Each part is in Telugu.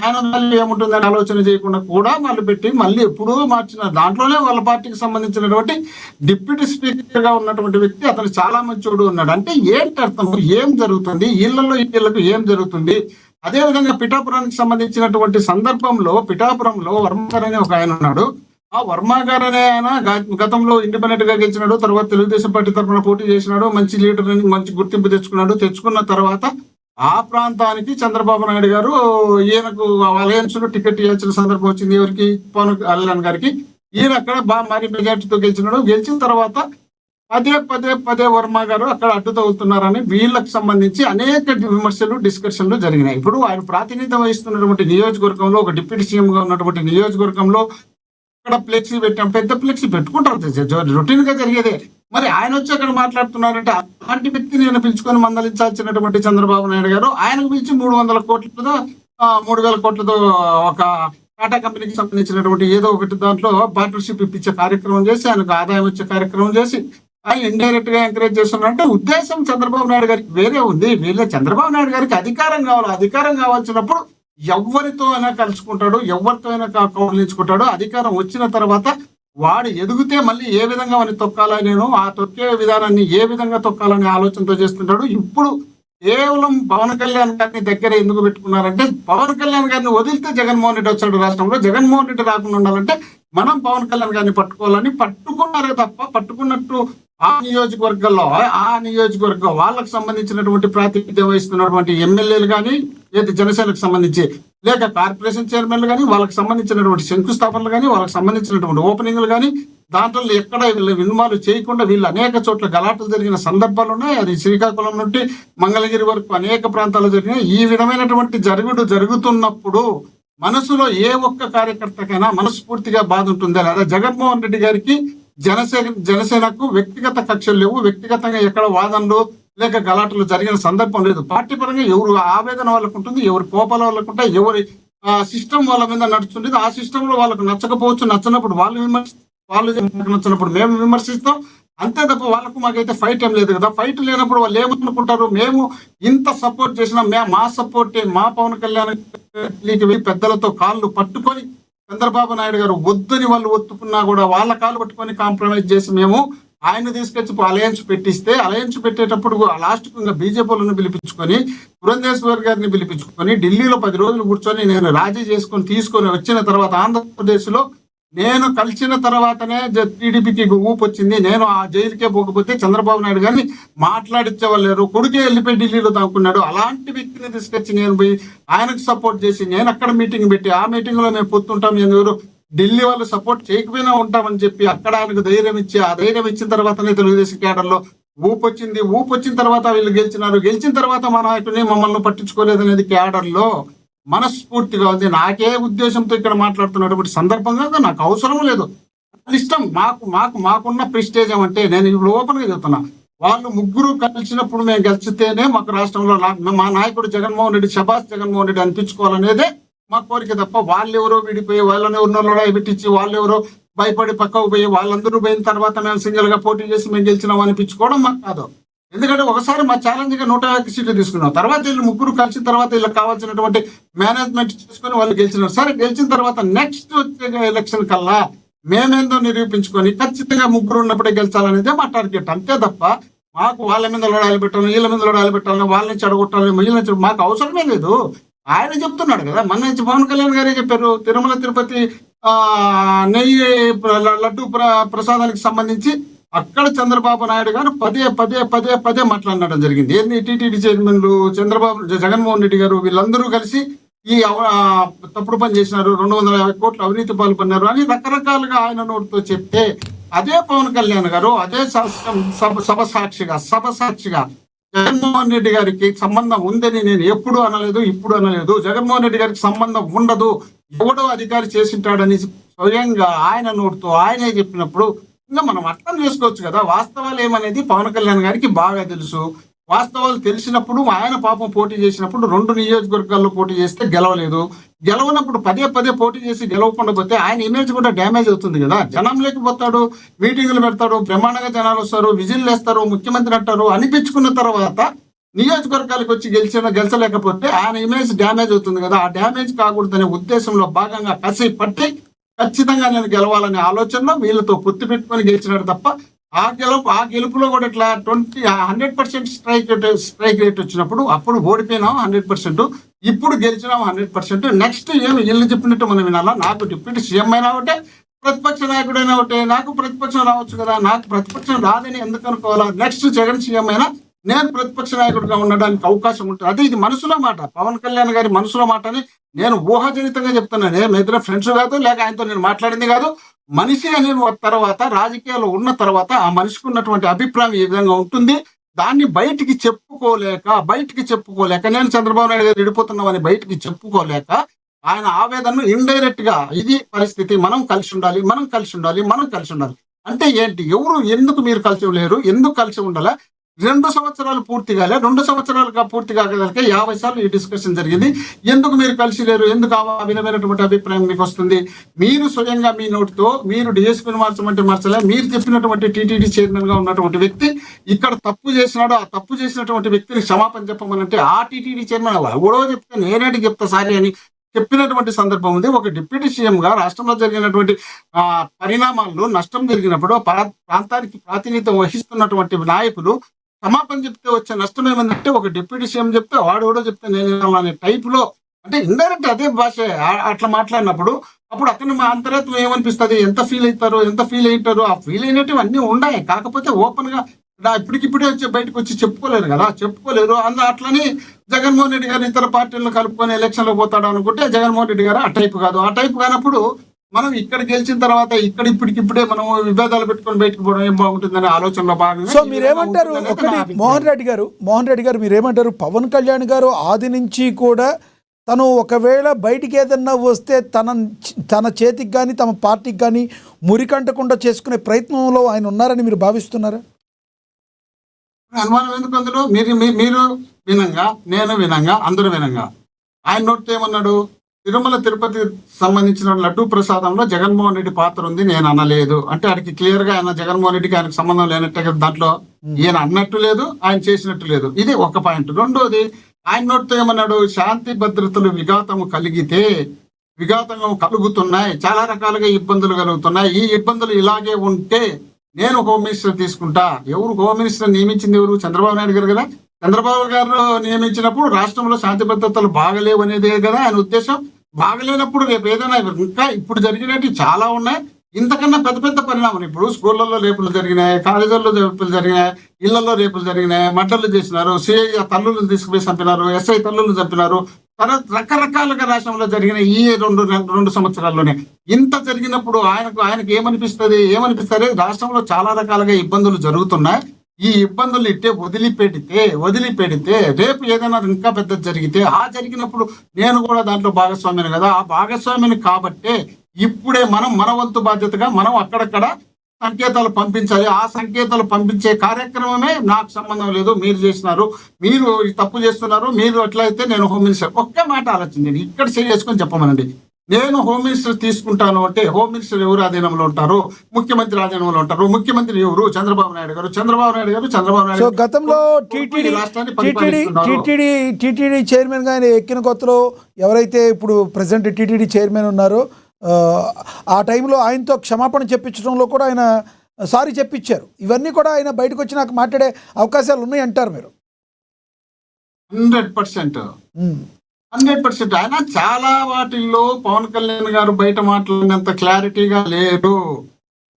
ఆయన వాల్యూ ఏముంటుందని ఆలోచన చేయకుండా కూడా వాళ్ళు పెట్టి మళ్ళీ ఎప్పుడూ మార్చిన దాంట్లోనే వాళ్ళ పార్టీకి సంబంధించినటువంటి డిప్యూటీ స్పీకర్ గా ఉన్నటువంటి వ్యక్తి అతను చాలా మంచోడు ఉన్నాడు. అంటే ఏంటి అర్థం, ఏం జరుగుతుంది వీళ్ళకు ఏం జరుగుతుంది? అదే విధంగా పిఠాపురానికి సంబంధించినటువంటి సందర్భంలో పిఠాపురంలో వర్మ గారు అనే ఒక ఆయన ఉన్నాడు. ఆ వర్మ గారు అనే ఆయన గతంలో ఇండిపెండెంట్ గా గెలిచినాడు, తర్వాత తెలుగుదేశం పార్టీ తరఫున పోటీ చేసినాడు, మంచి లీడర్ అని మంచి గుర్తింపు తెచ్చుకున్న తర్వాత ఆ ప్రాంతానికి చంద్రబాబు నాయుడు గారు ఈయనకు అలయన్స్ లో టికెట్ ఇవ్వాల్సిన సందర్భం వచ్చింది. ఎవరికి? పవన్ కళ్యాణ్ గారికి. ఈయన అక్కడ భారీ మెజార్టీతో గెలిచినాడు. గెలిచిన తర్వాత పదే వర్మ గారు అక్కడ అడ్డు తగులుతున్నారని వీళ్ళకి సంబంధించి అనేక విమర్శలు డిస్కషన్లు జరిగినాయి. ఇప్పుడు ఆయన ప్రాతినిధ్యం వహిస్తున్నటువంటి నియోజకవర్గంలో ఒక డిప్యూటీ సీఎం గా ఉన్నటువంటి నియోజకవర్గంలో అక్కడ ఫ్లెక్సీ పెట్టాం, పెద్ద ఫ్లెక్సీ పెట్టుకుంటారు, రొటీన్ గా జరిగేదే. మరి ఆయన వచ్చి అక్కడ మాట్లాడుతున్నారంటే అలాంటి వ్యక్తిని నేను పిలుచుకొని మందలించాల్సినటువంటి చంద్రబాబు నాయుడు గారు ఆయనకు పిలిచి 300 కోట్లతో 3,000 కోట్లతో ఒక టాటా కంపెనీకి సంబంధించినటువంటి ఏదో ఒకటి దాంట్లో పార్ట్నర్షిప్ ఇప్పించే కార్యక్రమం చేసి ఆయనకు ఆదాయం వచ్చే కార్యక్రమం చేసి ఆయన ఇండైరెక్ట్ గా ఎంకరేజ్ చేస్తున్నారంటే ఉద్దేశం చంద్రబాబు నాయుడు గారికి వేరే ఉంది. చంద్రబాబు నాయుడు గారికి అధికారం కావాలి. అధికారం కావాల్సినప్పుడు ఎవరితో అయినా కలుసుకుంటాడు, ఎవరితో అయినా కౌలించుకుంటాడు. అధికారం వచ్చిన తర్వాత వాడు ఎదిగితే మళ్ళీ ఏ విధంగా వాడిని తొక్కాలని ఆ తొక్కే విధానాన్ని ఏ విధంగా తొక్కాలనే ఆలోచనతో చేస్తుంటాడు. ఇప్పుడు కేవలం పవన్ కళ్యాణ్ గారిని దగ్గర ఎందుకు పెట్టుకున్నారంటే పవన్ కళ్యాణ్ గారిని వదిలితే జగన్మోహన్ రెడ్డి వచ్చాడు రాష్ట్రంలో. జగన్మోహన్ రెడ్డి రాకుండా ఉండాలంటే మనం పవన్ కళ్యాణ్ గారిని పట్టుకోవాలని పట్టుకున్నారే తప్ప పట్టుకున్నట్టు ఆ నియోజకవర్గం వాళ్ళకు సంబంధించినటువంటి ప్రాతినిధ్యం వహిస్తున్నటువంటి ఎమ్మెల్యేలు కానీ లేదా జనసేనకు సంబంధించి లేక కార్పొరేషన్ చైర్మన్లు కానీ వాళ్ళకి సంబంధించినటువంటి శంకుస్థాపనలు కానీ వాళ్ళకి సంబంధించినటువంటి ఓపెనింగ్లు కానీ దాంట్లో ఎక్కడ వీళ్ళు ఇన్వాల్వ్ చేయకుండా వీళ్ళు అనేక చోట్ల గలాటలు జరిగిన సందర్భాలు ఉన్నాయి. అది శ్రీకాకుళం నుండి మంగళగిరి వరకు అనేక ప్రాంతాల్లో జరిగినాయి. ఈ విధమైనటువంటి జరుగుతున్నప్పుడు మనసులో ఏ ఒక్క కార్యకర్తకైనా మనస్ఫూర్తిగా బాధ ఉంటుందా లేదా? జగన్మోహన్ రెడ్డి గారికి జనసేనకు వ్యక్తిగత కక్షలు లేవు, వ్యక్తిగతంగా ఎక్కడ వాదనలు లేక గలాటలు జరిగిన సందర్భం లేదు. పార్టీ పరంగా ఎవరు ఆవేదన వాళ్ళకు ఉంటుంది, ఎవరి కోపాల వాళ్ళకు ఉంటాయి, ఎవరి సిస్టమ్ వాళ్ళ మీద నడుస్తుంటుంది. ఆ సిస్టమ్ లో వాళ్ళకు నచ్చకపోవచ్చు, నచ్చినప్పుడు వాళ్ళు నచ్చినప్పుడు మేము విమర్శిస్తాం. అంతే తప్ప వాళ్ళకు మాకైతే ఫైట్ ఏం లేదు కదా. ఫైట్ లేనప్పుడు వాళ్ళు ఏమనుకుంటారు, మేము ఇంత సపోర్ట్ చేసినా మా సపోర్ట్ మా పవన్ కళ్యాణ్ పెద్దలతో కాళ్ళు పట్టుకొని చంద్రబాబు నాయుడు గారు వద్దని వాళ్ళు ఒత్తుకున్నా కూడా వాళ్ళ కాళ్ళు పట్టుకొని కాంప్రమైజ్ చేసి మేము ఆయన తీసుకొచ్చి అలయన్స్ పెట్టేటప్పుడు లాస్ట్ ఇంకా బీజేపీలను పిలిపించుకొని పురంధేశ్వర్ గారిని పిలిపించుకొని ఢిల్లీలో 10 రోజులు కూర్చొని నేను రాజీ తీసుకొని వచ్చిన తర్వాత ఆంధ్రప్రదేశ్ లో నేను కలిసిన తర్వాతనే టీడీపీకి ఊపు వచ్చింది. నేను ఆ జైలుకే పోకపోతే చంద్రబాబు నాయుడు గారిని మాట్లాడించేవాళ్ళు, కొడుకే వెళ్ళిపోయి ఢిల్లీలో దాక్కున్నాడు. అలాంటి వ్యక్తిని తీసుకొచ్చి నేను పోయి ఆయనకు సపోర్ట్ చేసి నేను అక్కడ మీటింగ్ పెట్టి ఆ మీటింగ్ లో మేము పొత్తుంటాం, ఎవరు ఢిల్లీ వాళ్ళు సపోర్ట్ చేయకపోయినా ఉంటామని చెప్పి అక్కడ ఆయనకు ధైర్యం ఇచ్చి ఆ ధైర్యం ఇచ్చిన తర్వాతనే తెలుగుదేశం కేడర్లో ఊపు వచ్చిన తర్వాత వీళ్ళు గెలిచిన తర్వాత మా నాయకుడిని మమ్మల్ని పట్టించుకోలేదనేది కేడర్లో మనస్ఫూర్తిగా ఉంది. నాకే ఉద్దేశంతో ఇక్కడ మాట్లాడుతున్నటువంటి సందర్భంగా నాకు అవసరం లేదు. ఇష్టం మాకున్న ప్రెస్టేజ్ అంటే నేను ఇప్పుడు ఓపెన్ గా చెప్తున్నా, వాళ్ళు ముగ్గురు కలిసినప్పుడు మేము గెలిచితేనే మాకు రాష్ట్రంలో మా నాయకుడు జగన్మోహన్ రెడ్డి శబాస్ జగన్మోహన్ రెడ్డి అనిపించుకోవాలనేదే మా కోరిక తప్ప వాళ్ళెవరో విడిపోయి వాళ్ళని ఎవరినో పెట్టించి వాళ్ళెవరో భయపడి పక్కకు పోయి వాళ్ళందరూ పోయిన తర్వాత మేము సింగిల్ గా పోటీ చేసి మేము గెలిచినాం అనిపించుకోవడం మాకు కాదు. ఎందుకంటే ఒకసారి మా ఛాలెంజ్ గా 150 సీట్లు తీసుకున్నాం. తర్వాత వీళ్ళు ముగ్గురు కలిసిన తర్వాత వీళ్ళకి కావాల్సినటువంటి మేనేజ్మెంట్ చేసుకొని వాళ్ళు గెలిచినారు. సరే, గెలిచిన తర్వాత నెక్స్ట్ వచ్చే ఎలక్షన్ కల్లా మేమేందో నిరూపించుకొని ఖచ్చితంగా ముగ్గురు ఉన్నప్పుడే గెలిచాలనేదే మా టార్గెట్. అంతే తప్ప మాకు వాళ్ళ మీద లొడాలు పెట్టాలి, వీళ్ళ మీద లొడాలు పెట్టాలి, వాళ్ళని చెడగొట్టాలి, వీళ్ళని మాకు అవసరమే లేదు. ఆయన చెప్తున్నాడు కదా, మన నుంచి పవన్ కళ్యాణ్ గారే చెప్పారు తిరుమల తిరుపతి నెయ్యి లడ్డు ప్రసాదానికి సంబంధించి అక్కడ చంద్రబాబు నాయుడు గారు పదే మాట్లాడడం జరిగింది. ఏంది టీటీడీ చైర్మన్లు జగన్మోహన్ రెడ్డి గారు వీళ్ళందరూ కలిసి ఈ తప్పుడు పని చేసినారు, 250 కోట్ల అవినీతి పాల్పడినారు అని రకరకాలుగా ఆయన నోటితో చెప్తే అదే పవన్ కళ్యాణ్ గారు అదే సభ సాక్షిగా జగన్మోహన్ రెడ్డి గారికి సంబంధం ఉందని నేను ఎప్పుడు అనలేదు, ఇప్పుడు అనలేదు. జగన్మోహన్ రెడ్డి గారికి సంబంధం ఉండదు, ఎవడో అధికారి చేసింటాడని స్వయంగా ఆయన నోటితో ఆయనే చెప్పినప్పుడు ఇంకా మనం అర్థం చేసుకోవచ్చు కదా. వాస్తవాలు ఏమనేది పవన్ కళ్యాణ్ గారికి బాగా తెలుసు. వాస్తవాలు తెలిసినప్పుడు ఆయన పాపం పోటీ చేసినప్పుడు 2 నియోజకవర్గాల్లో పోటీ చేస్తే గెలవనప్పుడు పదే పోటీ చేసి గెలవకుండా పోతే ఆయన ఇమేజ్ కూడా డ్యామేజ్ అవుతుంది కదా. జనం లేకపోతాడు, మీటింగులు పెడతాడు, బ్రహ్మాండంగా జనాలు వస్తారు, విజిల్ వేస్తారు, ముఖ్యమంత్రి అంటారు అనిపించుకున్న తర్వాత నియోజకవర్గాలకు వచ్చి గెలిచలేకపోతే ఆయన ఇమేజ్ డ్యామేజ్ అవుతుంది కదా. ఆ డ్యామేజ్ కాకూడదనే ఉద్దేశంలో భాగంగా కసి పట్టి ఖచ్చితంగా నేను గెలవాలనే ఆలోచనలో వీళ్ళతో పొత్తు పెట్టుకొని గెలిచినాడు తప్ప ఆ గెలుపులో కూడా ఇట్లా 100% స్ట్రైక్ రేట్ వచ్చినప్పుడు అప్పుడు ఓడిపోయినాం 100%, ఇప్పుడు గెలిచినాం 100%. నెక్స్ట్ ఏమి వీళ్ళు చెప్పినట్టు మనం వినాలా? నాకు డిప్యూటీ సీఎం అయినా ఒకటే, ప్రతిపక్ష నాయకుడైనా ఒకటే. నాకు ప్రతిపక్షం రావచ్చు కదా, నాకు ప్రతిపక్షం రాదని ఎందుకు అనుకోవాలా? నెక్స్ట్ జగన్ సీఎం అయినా నేను ప్రతిపక్ష నాయకుడిగా ఉండడానికి అవకాశం ఉంటుంది. అదే ఇది మనసులో మాట, పవన్ కళ్యాణ్ గారి మనసులో మాట అని నేను ఊహాజనితంగా చెప్తున్నాను. ఏం ఇద్దరు ఫ్రెండ్స్ కాదు, లేక ఆయనతో నేను మాట్లాడింది కాదు. మనిషి అనే తర్వాత రాజకీయాల్లో ఉన్న తర్వాత ఆ మనిషికి ఉన్నటువంటి అభిప్రాయం ఈ విధంగా ఉంటుంది. దాన్ని బయటికి చెప్పుకోలేక నేను చంద్రబాబు నాయుడు గారు విడిపోతున్నామని బయటికి చెప్పుకోలేక ఆయన ఆవేదనను ఇండైరెక్ట్ గా ఇది పరిస్థితి, మనం కలిసి ఉండాలి అంటే ఏంటి? ఎవరు ఎందుకు మీరు కలిసి లేరు? ఎందుకు కలిసి ఉండాలా? 2 సంవత్సరాలు పూర్తి కాలే, 2 సంవత్సరాలుగా పూర్తి కాగలిగే 50 సార్లు ఈ డిస్కషన్ జరిగింది. ఎందుకు మీరు కలిసి లేరు? ఎందుకు ఆ విధమైనటువంటి అభిప్రాయం మీకు వస్తుంది? మీరు స్వయంగా మీ నోటితో మీరు డిఎస్పీని మార్చమంటే మార్చలే. మీరు చెప్పినటువంటి టీటీడీ చైర్మన్ గా ఉన్నటువంటి వ్యక్తి ఇక్కడ తప్పు చేసినాడు. ఆ తప్పు చేసినటువంటి వ్యక్తిని క్షమాపణ చెప్పమనంటే ఆ టీటీడీ చైర్మన్ ఎవడో చెప్తే నేనేంటి చెప్తా సారీ అని చెప్పినటువంటి సందర్భం ఉంది. ఒక డిప్యూటీ సీఎం గా రాష్ట్రంలో జరిగినటువంటి పరిణామాల్లో నష్టం జరిగినప్పుడు ప్రాంతానికి ప్రాతినిధ్యం వహిస్తున్నటువంటి నాయకులు క్షమాపణ చెప్తే వచ్చే నష్టం ఏమందంటే ఒక డిప్యూటీ సీఎం చెప్తే వాడు కూడా చెప్తే నేను అనే టైప్ లో, అంటే ఇండైరెక్ట్ అదే భాష అట్లా మాట్లాడినప్పుడు అప్పుడు అతను మా అంతరాత్మ ఏమనిపిస్తుంది? ఎంత ఫీల్ అవుతారు? ఆ ఫీల్ అయినట్టు అన్నీ ఉన్నాయి. కాకపోతే ఓపెన్ గా ఇప్పటికిప్పుడే బయటకు వచ్చి చెప్పుకోలేరు. అట్లని జగన్మోహన్ రెడ్డి గారు ఇతర పార్టీలను కలుపుకొని ఎలక్షన్ లో పోతాడు అనుకుంటే జగన్మోహన్ రెడ్డి గారు ఆ టైప్ కాదు. ఆ టైప్ కానప్పుడు మనం ఇక్కడ గెలిచిన తర్వాత ఇప్పటికిప్పుడే మనం విభేదాలు పెట్టుకొని బయటకు పోవడం ఏం బాగుంటుందనే ఆలోచనలో భాగంగా. సో మీరేమంటారు? ఒకటి మోహన్ రెడ్డి గారు మీరేమంటారు? పవన్ కళ్యాణ్ గారు ఆది నుంచి కూడా తను ఒకవేళ బయటికి ఏదన్నా వస్తే తన చేతికి కానీ తమ పార్టీకి కానీ మురికంటకుండా చేసుకునే ప్రయత్నంలో ఆయన ఉన్నారని మీరు భావిస్తున్నారా? అనుమానం ఎందుకు అందులో? మీరు వినంగా, నేను వినంగా, అందరూ వినంగా ఆయన నోటితో ఏమన్నాడు? తిరుమల తిరుపతి సంబంధించిన లడ్డూ ప్రసాదంలో జగన్మోహన్ రెడ్డి పాత్ర ఉంది, నేను అనలేదు అంటే ఆడికి క్లియర్ గా ఆయన జగన్మోహన్ రెడ్డికి ఆయనకు సంబంధం లేనట్టే కదా. దాంట్లో ఈయన అన్నట్టు లేదు, ఆయన చేసినట్టు లేదు. ఇది ఒక పాయింట్. రెండోది ఆయన నోటితో ఏమన్నాడు? శాంతి భద్రతలు విఘాతం కలుగుతున్నాయి, చాలా రకాలుగా ఇబ్బందులు కలుగుతున్నాయి. ఈ ఇబ్బందులు ఇలాగే ఉంటే నేను హోమ్ మినిస్టర్ తీసుకుంటా. ఎవరు హోమ్ మినిస్టర్ నియమించింది? ఎవరు? చంద్రబాబు నాయుడు గారు కదా. చంద్రబాబు గారు నియమించినప్పుడు రాష్ట్రంలో శాంతి భద్రతలు బాగలేవు అనేదే కదా ఆయన ఉద్దేశం. బాగలేనప్పుడు రేపు ఏదైనా ఇంకా ఇప్పుడు జరిగినట్టు చాలా ఉన్నాయి. ఇంతకన్నా పెద్ద పెద్ద పరిణామాలు ఇప్పుడు స్కూళ్ళల్లో రేపులు జరిగినాయి, కాలేజీల్లో రేపులు జరిగినాయి, ఇళ్లలో రేపులు జరిగినాయి, మర్డర్లు చేసినారు, సిఐ తల్లులను తీసుకుపోయి చంపినారు, ఎస్ఐ తల్లులను చంపినారు. తర్వాత రకరకాలుగా రాష్ట్రంలో జరిగిన ఈ 2 సంవత్సరాల్లోనే ఇంత జరిగినప్పుడు ఆయనకు ఏమనిపిస్తుంది? రాష్ట్రంలో చాలా రకాలుగా ఇబ్బందులు జరుగుతున్నాయి. ఈ ఇబ్బందులు ఇట్టే వదిలిపెడితే రేపు ఏదైనా ఇంకా పెద్ద జరిగితే జరిగినప్పుడు నేను కూడా దాంట్లో భాగస్వామిని కదా. ఆ భాగస్వామిని కాబట్టే ఇప్పుడే మన వంతు బాధ్యతగా మనం అక్కడక్కడ సంకేతాలు పంపించాలి. ఆ సంకేతాలు పంపించే కార్యక్రమమే నాకు సంబంధం లేదు, మీరు చేసినారు, మీరు తప్పు చేస్తున్నారు, మీరు ఎట్లయితే నేను హోమ్ మినిస్టర్. ఒక్క మాట ఆలోచించండి, ఇక్కడ చేసుకొని చెప్పమనండి. నేను హోమ్ మినిస్టర్ తీసుకుంటాను అంటే హోమ్ మినిస్టర్ ఎవరు ఆధీనంలో ఉంటారు? ముఖ్యమంత్రి ఆధీనంలో ఉంటారు. ముఖ్యమంత్రి ఎవరు? చంద్రబాబు నాయుడు గారు. గతంలో టీటీడీ చైర్మన్ గా ఆయన ఎక్కిన కొత్తలో ఎవరైతే ఇప్పుడు ప్రెసిడెంట్ టీటీడీ చైర్మన్ ఉన్నారో ఆ టైంలో ఆయనతో క్షమాపణ చెప్పించడంలో కూడా ఆయన సారీ చెప్పించారు. ఇవన్నీ కూడా ఆయన బయటకు వచ్చి నాకు మాట్లాడే అవకాశాలు ఉన్నాయి అంటారు మీరు? 100% ఆయన చాలా వాటిల్లో పవన్ కళ్యాణ్ గారు బయట మాట్లాడినంత క్లారిటీగా లేరు.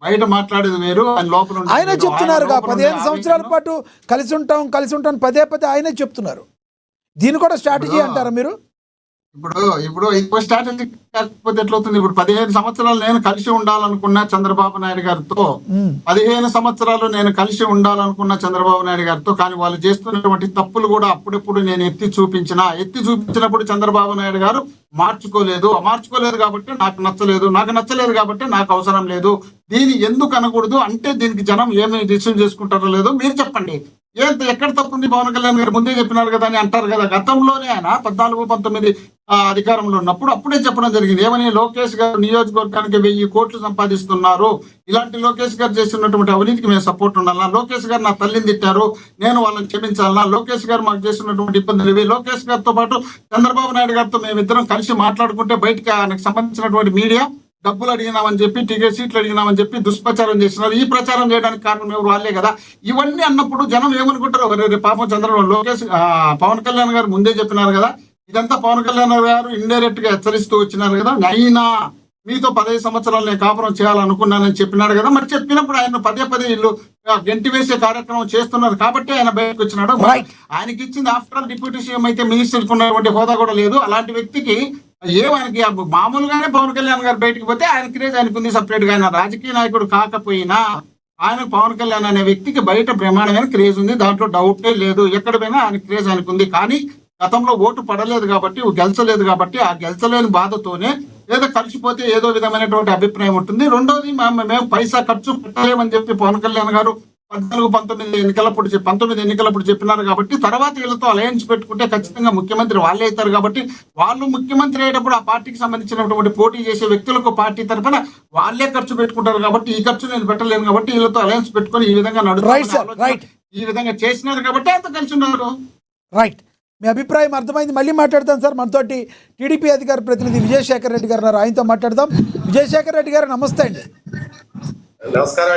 బయట మాట్లాడేది వేరు, ఆయన లోపల ఆయన చెప్తున్నారు 15 సంవత్సరాల పాటు కలిసి ఉంటాం పదే ఆయనే చెప్తున్నారు. దీన్ని కూడా స్ట్రాటజీ అంటారా మీరు? ఇప్పుడు ఎక్కువ స్ట్రాటజీ కాకపోతే ఎట్లవుతుంది? ఇప్పుడు 15 సంవత్సరాలు నేను కలిసి ఉండాలనుకున్నా చంద్రబాబు నాయుడు గారితో, 15 సంవత్సరాలు నేను కలిసి ఉండాలనుకున్న చంద్రబాబు నాయుడు గారితో. కానీ వాళ్ళు చేస్తున్నటువంటి తప్పులు కూడా అప్పుడప్పుడు నేను ఎత్తి చూపించినప్పుడు చంద్రబాబు నాయుడు గారు మార్చుకోలేదు కాబట్టి నాకు నచ్చలేదు కాబట్టి నాకు అవసరం లేదు. దీన్ని ఎందుకు అనకూడదు అంటే దీనికి జనం ఏమి రిసీవ్ చేసుకుంటారో లేదో మీరు చెప్పండి. ఎక్కడ తప్పుంది? పవన్ కళ్యాణ్ గారు ముందే చెప్పినారు కదా అని అంటారు కదా. గతంలోనే ఆయన 14-19 అధికారంలో ఉన్నప్పుడు అప్పుడే చెప్పడం జరిగింది. ఏమని? లోకేష్ గారు నియోజకవర్గానికి 1000 కోట్లు సంపాదిస్తున్నారు, ఇలాంటి లోకేష్ గారు చేస్తున్నటువంటి అవినీతికి మేము సపోర్ట్ ఉండాలన్నా, లోకేష్ గారు నా తల్లిని తిట్టారు నేను వాళ్ళని క్షమించాలన్నా, లోకేష్ గారు మాకు చేస్తున్నటువంటి ఇబ్బందులు ఇవి, లోకేష్ గారితో పాటు చంద్రబాబు నాయుడు గారితో మేమిద్దరం కలిసి మాట్లాడుకుంటే బయటకి ఆయనకు సంబంధించినటువంటి మీడియా డబ్బులు అడిగినామని చెప్పి, టికెట్ సీట్లు అడిగినామని చెప్పి దుష్ప్రచారం చేస్తున్నారు. ఈ ప్రచారం చేయడానికి కారణం ఎవరు? వాళ్ళే కదా. ఇవన్నీ అన్నప్పుడు జనం ఏమనుకుంటారు? పాపం పవన్ కళ్యాణ్ గారు ముందే చెప్పినారు కదా, ఇదంతా పవన్ కళ్యాణ్ గారు ఇండైరెక్ట్ గా హెచ్చరిస్తూ వచ్చినారు కదా. అయినా మీతో 15 సంవత్సరాలు నేను కాపురం చేయాలనుకున్నానని చెప్పినాడు కదా. మరి చెప్పినప్పుడు ఆయన పదే వీళ్ళు గెంటి వేసే కార్యక్రమం చేస్తున్నారు కాబట్టి ఆయన బయటకు వచ్చినాడు. ఆయనకి ఇచ్చింది ఆఫ్టర్ ఆల్ డిప్యూటీ సీఎం అయితే మినిస్టర్కి ఉన్నటువంటి హోదా కూడా లేదు. అలాంటి వ్యక్తికి ఆయనకి మామూలుగానే పవన్ కళ్యాణ్ గారు బయటకు పోతే ఆయన క్రేజ్ ఆయనకుంది సపరేట్ గా. ఆయన రాజకీయ నాయకుడు కాకపోయినా ఆయన పవన్ కళ్యాణ్ అనే వ్యక్తికి బయట బ్రహ్మాండమైన క్రేజ్ ఉంది, దాంట్లో డౌటే లేదు. ఎక్కడ పోయినా ఆయన క్రేజ్ ఆయనకుంది. కానీ గతంలో ఓటు పడలేదు కాబట్టి, గెలిచలేదు కాబట్టి, ఆ గెలిచలేని బాధతోనే ఏదో కలిసిపోతే ఏదో విధమైనటువంటి అభిప్రాయం ఉంటుంది. రెండోది మేము పైసా ఖర్చు పెట్టలేమని చెప్పి పవన్ కళ్యాణ్ గారు 19 ఎన్నికలప్పుడు చెప్పినారు కాబట్టి, తర్వాత వీళ్ళతో అలయన్స్ పెట్టుకుంటే ఖచ్చితంగా ముఖ్యమంత్రి వాళ్ళే అవుతారు కాబట్టి, వాళ్ళు ముఖ్యమంత్రి అయ్యేటప్పుడు ఆ పార్టీకి సంబంధించినటువంటి పోటీ చేసే వ్యక్తులకు పార్టీ తరఫున వాళ్ళే ఖర్చు పెట్టుకుంటారు కాబట్టి, ఈ ఖర్చు నేను పెట్టలేను కాబట్టి వీళ్ళతో అలయన్స్ పెట్టుకుని ఈ విధంగా నడుస్తారు. ఈ విధంగా చేసినారు కాబట్టి అంత కలిసి ఉన్నారు. రైట్, మీ అభిప్రాయం అర్థమైంది. మళ్ళీ మాట్లాడతాం సార్. మనతోటి టీడీపీ అధికార ప్రతినిధి విజయశేఖర్ రెడ్డి గారు ఉన్నారు, ఆయనతో మాట్లాడదాం. విజయశేఖర్ రెడ్డి గారు నమస్తే అండి. నమస్కారం.